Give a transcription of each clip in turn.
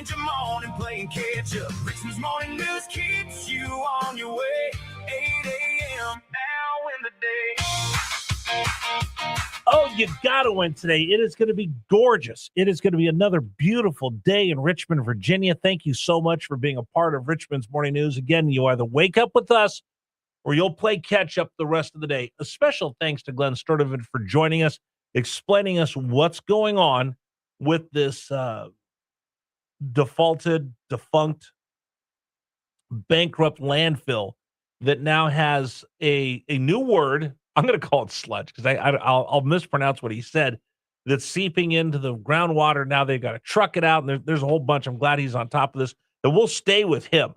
spend your morning playing catch up. Richmond's morning news keeps you on your way. 8 a.m. now in the day. Oh, you got to win today. It is going to be gorgeous. It is going to be another beautiful day in Richmond, Virginia. Thank you so much for being a part of Richmond's Morning News. Again, you either wake up with us or you'll play catch up the rest of the day. A special thanks to Glenn Sturdivant for joining us, explaining us what's going on with this defunct, bankrupt landfill that now has a new word. I'm going to call it sludge because I'll mispronounce what he said. That's seeping into the groundwater. Now they've got to truck it out, and there's a whole bunch. I'm glad he's on top of this. And we'll stay with him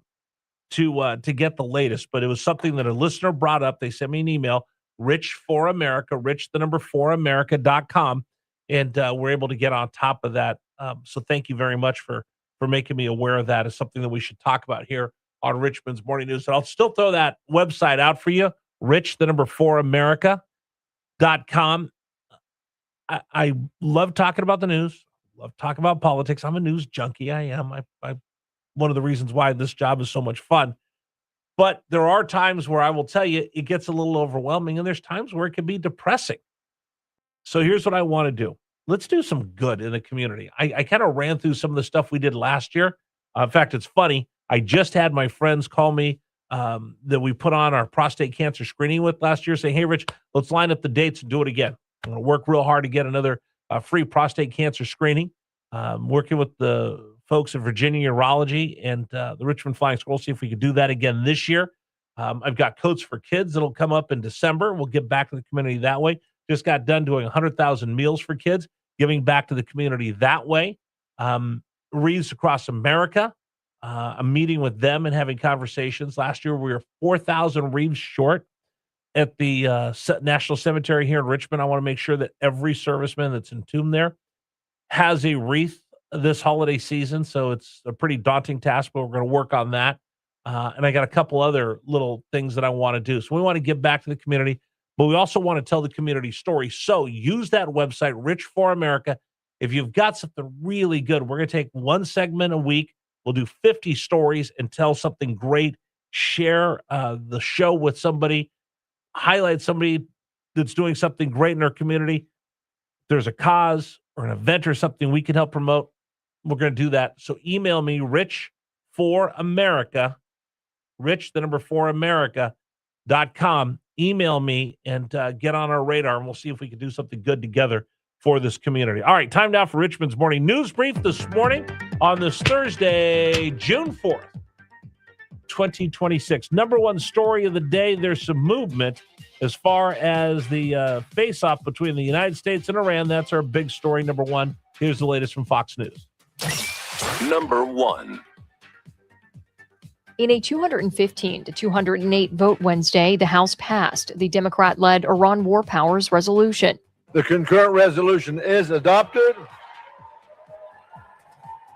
to get the latest. But it was something that a listener brought up. They sent me an email, Rich for America, rich4america.com, and we're able to get on top of that. So thank you very much for making me aware of that. It's something that we should talk about here on Richmond's Morning News. And I'll still throw that website out for you, rich4america.com. I love talking about the news, love talking about politics. I'm a news junkie. I am. I one of the reasons why this job is so much fun. But there are times where I will tell you it gets a little overwhelming, and there's times where it can be depressing. So here's what I want to do. Let's do some good in the community. I kind of ran through some of the stuff we did last year. In fact, it's funny. I just had my friends call me that we put on our prostate cancer screening with last year saying, hey, Rich, let's line up the dates and do it again. I'm going to work real hard to get another free prostate cancer screening. Working with the folks at Virginia Urology and the Richmond Flying Squirrels, see if we could do that again this year. I've got Coats for Kids that'll come up in December. We'll give back to the community that way. Just got done doing 100,000 meals for kids, giving back to the community that way. Wreaths Across America, I'm meeting with them and having conversations. Last year, we were 4,000 wreaths short at the National Cemetery here in Richmond. I want to make sure that every serviceman that's entombed there has a wreath this holiday season. So it's a pretty daunting task, but we're going to work on that. And I got a couple other little things that I want to do. So we want to give back to the community, but we also want to tell the community story. So use that website, Rich for America. If you've got something really good, we're going to take one segment a week. We'll do 50 stories and tell something great. Share the show with somebody. Highlight somebody that's doing something great in their community. If there's a cause or an event or something we can help promote, we're going to do that. So email me, rich4america, rich4america.com. Email me and get on our radar, and we'll see if we can do something good together for this community. All right, time now for Richmond's Morning News Brief this morning on this Thursday, June 4th. 2026. Number one story of the day, there's some movement as far as the face-off between the United States and Iran. That's our big story, number one. Here's the latest from Fox News. Number one. In a 215 to 208 vote Wednesday, the House passed the Democrat-led Iran War Powers Resolution. The concurrent resolution is adopted.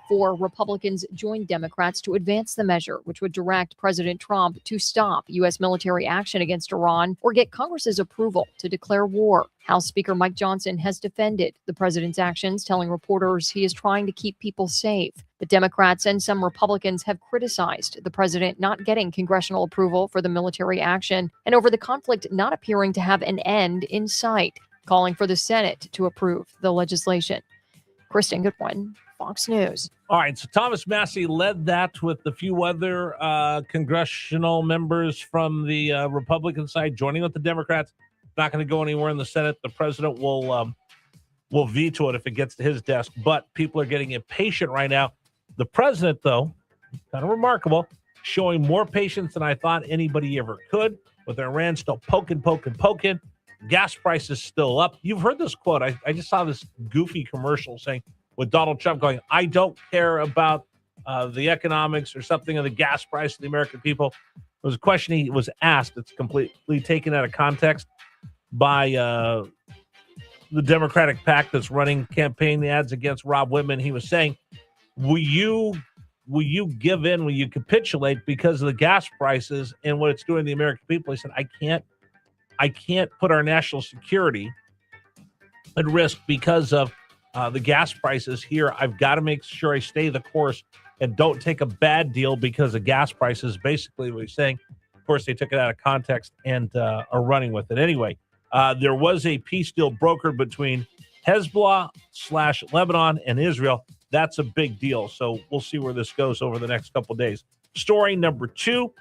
4 Republicans joined Democrats to advance the measure, which would direct President Trump to stop U.S. military action against Iran or get Congress's approval to declare war. House Speaker Mike Johnson has defended the president's actions, telling reporters he is trying to keep people safe. But Democrats and some Republicans have criticized the president not getting congressional approval for the military action and over the conflict not appearing to have an end in sight, calling for the Senate to approve the legislation. Kristen Goodwin, Fox News. All right, so Thomas Massey led that with a few other congressional members from the Republican side joining with the Democrats. Not going to go anywhere in the Senate. The president will veto it if it gets to his desk, but people are getting impatient right now. The president, though, kind of remarkable, showing more patience than I thought anybody ever could, with Iran still poking. Gas prices still up. You've heard this quote. I just saw this goofy commercial saying, with Donald Trump going, I don't care about the economics or something of the gas price of the American people. It was a question he was asked. It's completely taken out of context by the Democratic PAC that's running campaign ads against Rob Whitman. He was saying, will you give in? Will you capitulate because of the gas prices and what it's doing to the American people? He said, I can't put our national security at risk because of the gas prices here. I've got to make sure I stay the course and don't take a bad deal because of gas prices, basically what he's saying. Of course, they took it out of context and are running with it. Anyway, there was a peace deal brokered between Hezbollah/Lebanon and Israel. That's a big deal. So we'll see where this goes over the next couple of days. Story number 2,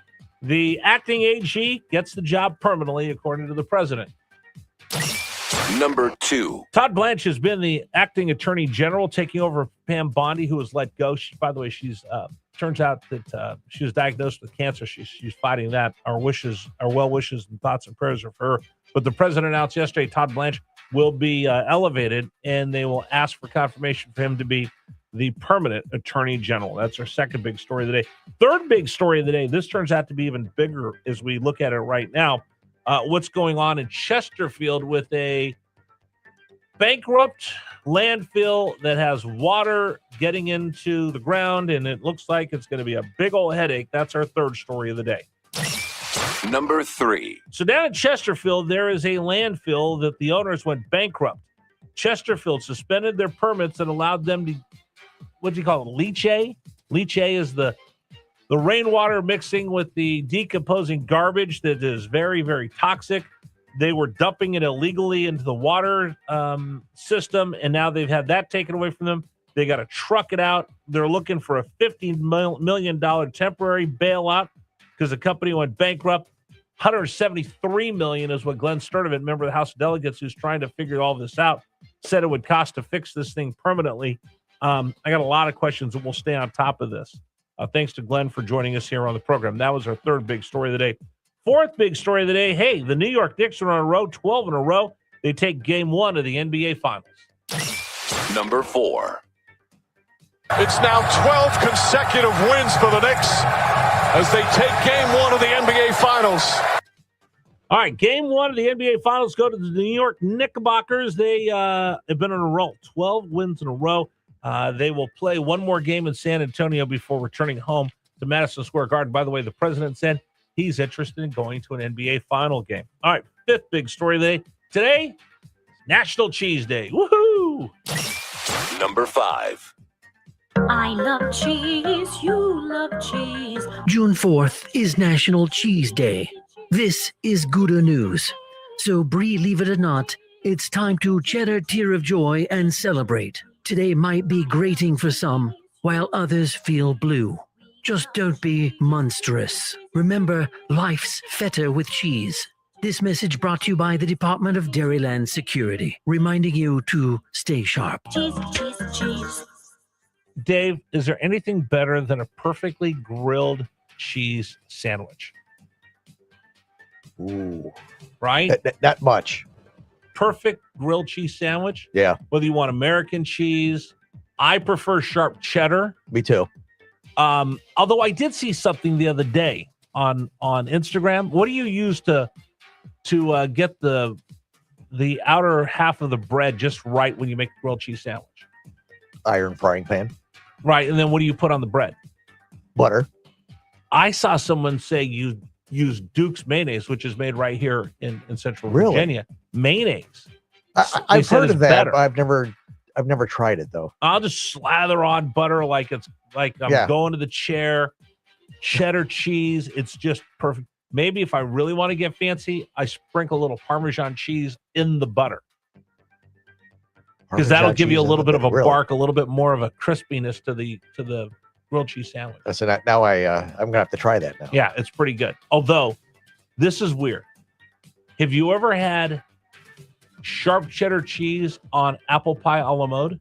the acting AG gets the job permanently, according to the president. Number 2. Todd Blanche has been the acting attorney general, taking over Pam Bondi, who was let go. By the way, she's turns out that she was diagnosed with cancer. She's fighting that. Our well wishes and thoughts and prayers are for her. But the president announced yesterday Todd Blanche will be elevated, and they will ask for confirmation for him to be the permanent attorney general. That's our second big story of the day. Third big story of the day, this turns out to be even bigger as we look at it right now. What's going on in Chesterfield with a bankrupt landfill that has water getting into the ground, and it looks like it's going to be a big old headache. That's our third story of the day. Number 3. So down in Chesterfield, there is a landfill that the owners went bankrupt. Chesterfield suspended their permits and allowed them to, what do you call it, leachate? Leachate is the rainwater mixing with the decomposing garbage that is very, very toxic. They were dumping it illegally into the water system, and now they've had that taken away from them. They got to truck it out. They're looking for a $50 million temporary bailout because the company went bankrupt. $173 million is what Glenn Sturdivant, member of the House of Delegates, who's trying to figure all this out, said it would cost to fix this thing permanently. I got a lot of questions, and we'll stay on top of this. Thanks to Glenn for joining us here on the program. That was our third big story of the day. Fourth big story of the day, hey, the New York Knicks are on a row, 12 in a row. They take game 1 of the NBA Finals. Number 4. It's now 12 consecutive wins for the Knicks as they take game 1 of the NBA Finals. All right, game 1 of the NBA Finals go to the New York Knickerbockers. They have been on a roll, 12 wins in a row. They will play one more game in San Antonio before returning home to Madison Square Garden. By the way, the president said he's interested in going to an NBA final game. All right, fifth big story of the day. Today, National Cheese Day. Woohoo! Number 5. I love cheese, you love cheese. June 4th is National Cheese Day. This is Gouda news. So, believe it or not, it's time to shed a tear of joy and celebrate. Today might be grating for some, while others feel blue. Just don't be monstrous. Remember, life's fetter with cheese. This message brought to you by the Department of Dairyland Security, reminding you to stay sharp. Cheese, cheese, cheese. Dave, is there anything better than a perfectly grilled cheese sandwich? Ooh. Right? That much. Perfect grilled cheese sandwich. Yeah. Whether you want American cheese, I prefer sharp cheddar. Me too. Although I did see something the other day on Instagram. What do you use to get the outer half of the bread just right when you make the grilled cheese sandwich? Iron frying pan. Right, and then what do you put on the bread? Butter. I saw someone say you use Duke's mayonnaise, which is made right here in Central Really? Virginia. Mayonnaise. I've said heard it's of that. better. But I've never tried it though. I'll just slather on butter like I'm going to the chair. Cheddar cheese. It's just perfect. Maybe if I really want to get fancy, I sprinkle a little Parmesan cheese in the butter. Because that'll give you a little bit of a bark, a little bit more of a crispiness to the grilled cheese sandwich. So now I'm gonna have to try that now. Yeah, it's pretty good. Although, this is weird. Have you ever had sharp cheddar cheese on apple pie a la mode?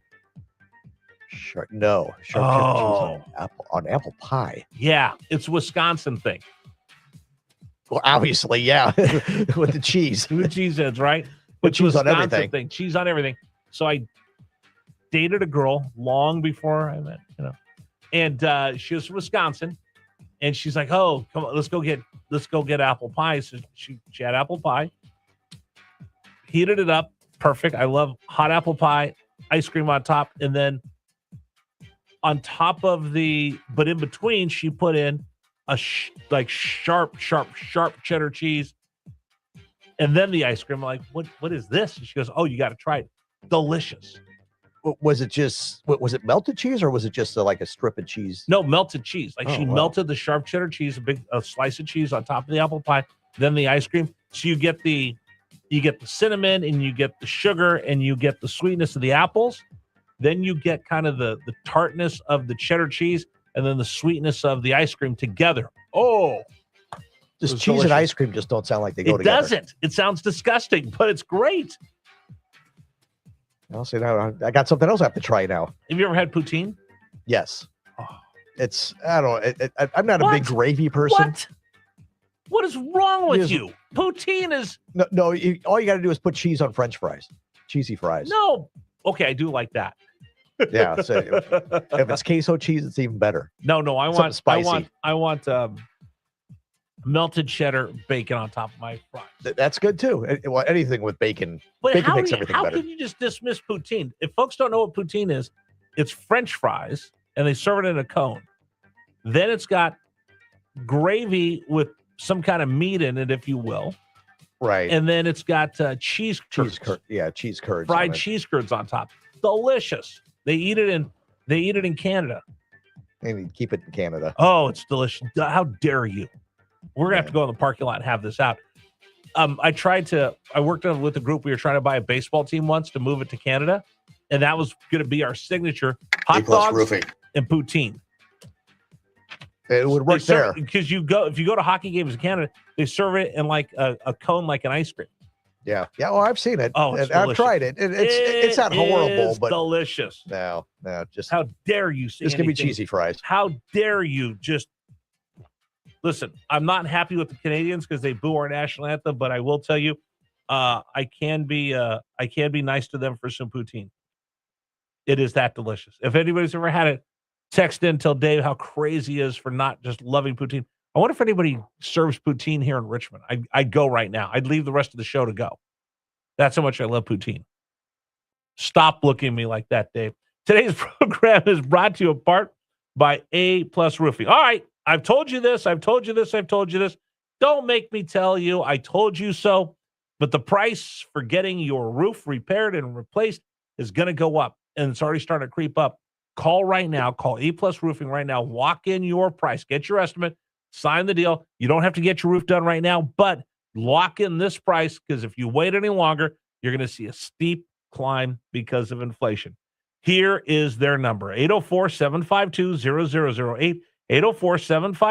Sure. No. Sharp cheddar cheese on apple pie. Yeah, it's a Wisconsin thing. Well, obviously, yeah. With the cheese. With cheese heads, right? With cheese on Wisconsin everything. thing. Cheese on everything. So I dated a girl long before I met, and she was from Wisconsin, and she's like, "Oh, come on, let's go get apple pie." So she had apple pie, heated it up, perfect. I love hot apple pie, ice cream on top, and then on top of but in between, she put in a sharp cheddar cheese, and then the ice cream. I'm like, what is this? And she goes, "Oh, you got to try it. Delicious." Was it melted cheese or was it just like a strip of cheese? No, melted cheese. Like Oh, she wow. melted the sharp cheddar cheese, a slice of cheese on top of the apple pie, then the ice cream. So you get the cinnamon and you get the sugar and you get the sweetness of the apples. Then you get kind of the tartness of the cheddar cheese and then the sweetness of the ice cream together. Oh, Just was cheese and delicious. ice cream just don't sound like they go it together. doesn't. It sounds disgusting, but it's great. I'll say now. I got something else I have to try now. Have you ever had poutine? Yes. Oh. I'm not a big What? gravy person. What? What is wrong with Yes. you? Poutine is No. All you got to do is put cheese on French fries, cheesy fries. no. Okay, I do like that. Yeah. So if it's queso cheese, it's even better. No. I Something want spicy. I want melted cheddar bacon on top of my fries. That's good too. Well, anything with bacon. But Bacon how, makes everything how better. can you just dismiss poutine? If folks don't know what poutine is, it's French fries and they serve it in a cone. Then it's got gravy with some kind of meat in it, if you will. Right. And then it's got cheese curds, cheese curds. fried on it. cheese curds on top. Delicious. They eat it in Canada. And you keep it in Canada. Oh, it's delicious. How dare you? We're gonna have to go in the parking lot and have this out. I worked with a group. We were trying to buy a baseball team once to move it to Canada, and that was going to be our signature: hot dogs and poutine. It would work there. Because if you go to hockey games in Canada, they serve it in like a cone, like an ice cream. Yeah. Well, I've seen it. Oh, it's and I've delicious. tried it. It's not horrible, is but delicious. no, just How dare you say this can be anything? cheesy fries. How dare you just listen? I'm not happy with the Canadians because they boo our national anthem, but I will tell you, I can be nice to them for some poutine. It is that delicious. If anybody's ever had it, text in, tell Dave how crazy he is for not just loving poutine. I wonder if anybody serves poutine here in Richmond. I'd go right now. I'd leave the rest of the show to go. That's how much I love poutine. Stop looking at me like that, Dave. Today's program is brought to you in part by A+ Roofing. All right, I've told you this. I've told you this. I've told you this. Don't make me tell you I told you so. But the price for getting your roof repaired and replaced is going to go up, and it's already starting to creep up. Call right now. Call A+ Roofing right now. Lock in your price. Get your estimate. Sign the deal. You don't have to get your roof done right now, but lock in this price because if you wait any longer, you're going to see a steep climb because of inflation. Here is their number, 804-752-0008, 804-752